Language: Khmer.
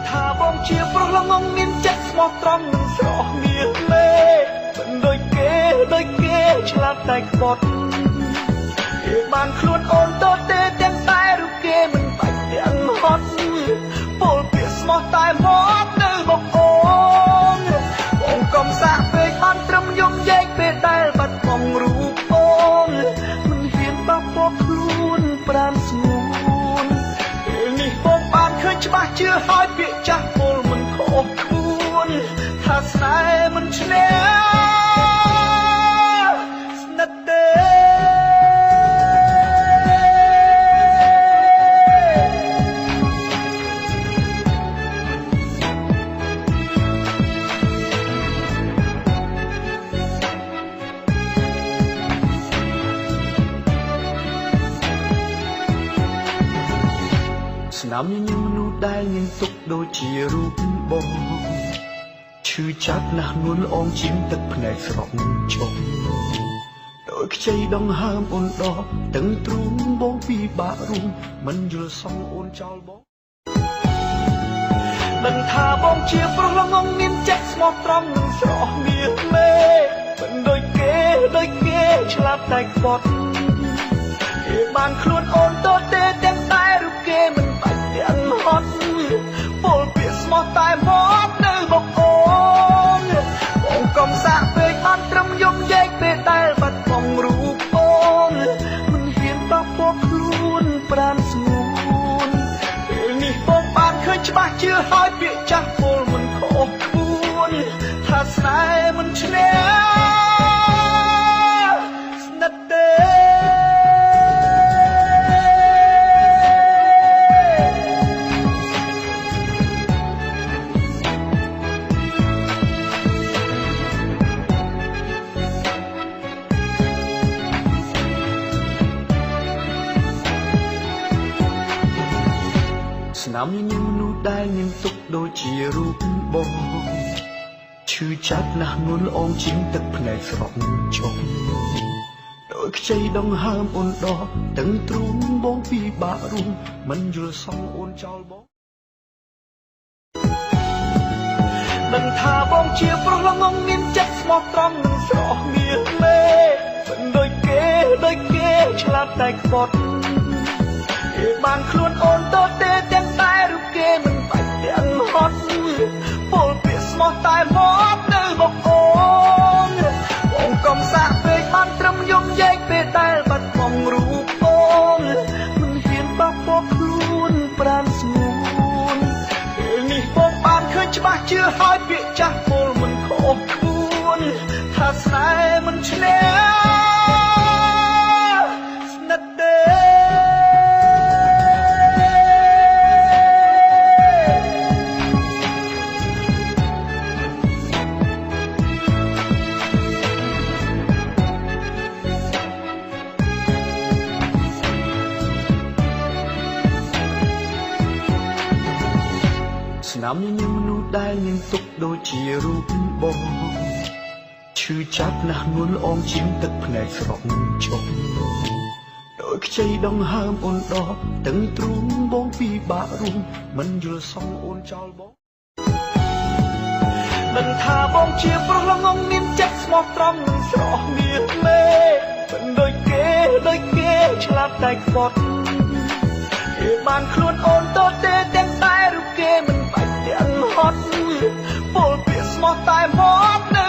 ថាបងជាប្រុសល្ងងមានចិត្តស្មោះត្រង់និងស្រស់មាសមេមិនដូចគេឆ្លាតតែក្បត់គេបានខ្លួនអូនទៅទេទាំងតែរូបគេមិនបាច់ទាំងហត់ពលពាក្យស្មោះតែមកនៅបងអូនបងកុំសាក់ពេកបានត្រឹមយំយែកពេលដែលបាត់បង់រូបអូនមិនហ៊ានបោកបោកខ្លួនប្រានស្ងួនពេលនេះបងបានឃើញច្បាស់ជឿហើយពាក្យចាស់ពលមិនខុសខ្លួនថាស្នេហ៍មិនឈ្នះស្និទ្ធទេស្នាមញញឹមមនុស្សដែលញញទុកដូចជារូបបងឈឺចាប់ណាស់នួនអងជីមទឹកភ្នែកស្រក់ចុះដោយខ្ចីដងហើមអូនដកទាំងទ្រូងបងពិបាករួមមិនយល់សងអូនចោលបងដឹងថាបងជាប្រុសល្ងងមានចិត្តស្មោះត្រង់និងស្រស់មាសមេមិនដូចគេឆ្លាតតែក្បត់គេបានខ្លួនអូនទៅទេទាំងតែរូបគេមិនបាច់ទាំងហត់ពលពាក្យស្មោះតែមកនៅបងអូនបងកុំសាក់ពេកបានត្រឹមយំយែកពេលដែលបាត់បង់រូបអូនមិនហ៊ានបោកបោកខ្លួនប្រានស្ងួនពេលនេះបងបានឃើញច្បាស់ជឿហើយពាក្យចាស់ពលមិនខុសខ្លួនថាស្នេហ៍មិនឈ្នះស្និទ្ធទេស្នាមញញឹមមនុស្សដែលញញទុកដូចជារូបបងឈឺចាប់ណាស់នួនអងជីងទឹកភ្នែកស្រក់ចុះដោយខ្ចីដងហើមអូនដកទាំងទ្រូងបងពិបាករួមមិនយល់សងអូនចោលបងដឹងថាបងជាប្រុសល្ងងមានចិត្តស្មោះត្រង់និងស្រស់មាសមេមិនដូចគេឆ្លាតតែក្បត់គេបានខ្លួនអូនទៅទេទាំងតែរូបគេមិនបាច់ទាំងហត់ពលពាក្យស្មោះតែមកនៅបងអូនបងកុំសាក់ពេកបានត្រឹមយំយែកពេលដែលបាត់បង់រូបអូនមិនហ៊ានបោកបោកខ្លួនប្រានស្ងួនពេលនេះបងបានឃើញច្បាស់ជឿហើយពាក្យចាស់ពលមិនខុសខ្លួនថាស្នេហ៍មិនឈ្នះស្និទ្ធទេស្នាមញញឹមមនុស្សដែលញញទុកដូចជារូបបងឈឺចាប់ណាស់នួនអងជីមទឹកភ្នែកស្រក់ចុះដោយខ្ចីដងហើមអូនដកទាំងទ្រូងបងពិបាករួមមិនយល់សងអូនចោលបងដឹងថាបងជាប្រុសល្ងងមានចិត្តស្មោះត្រង់និងស្រស់មាសមេមិនដូចគេឆ្លាតតែក្បត់គេបានខ្លួនអូនទៅទេទាំងតែរូបគេមិនបាច់ទាំងហត់ពលពាក្យស្មោះតែមកនៅ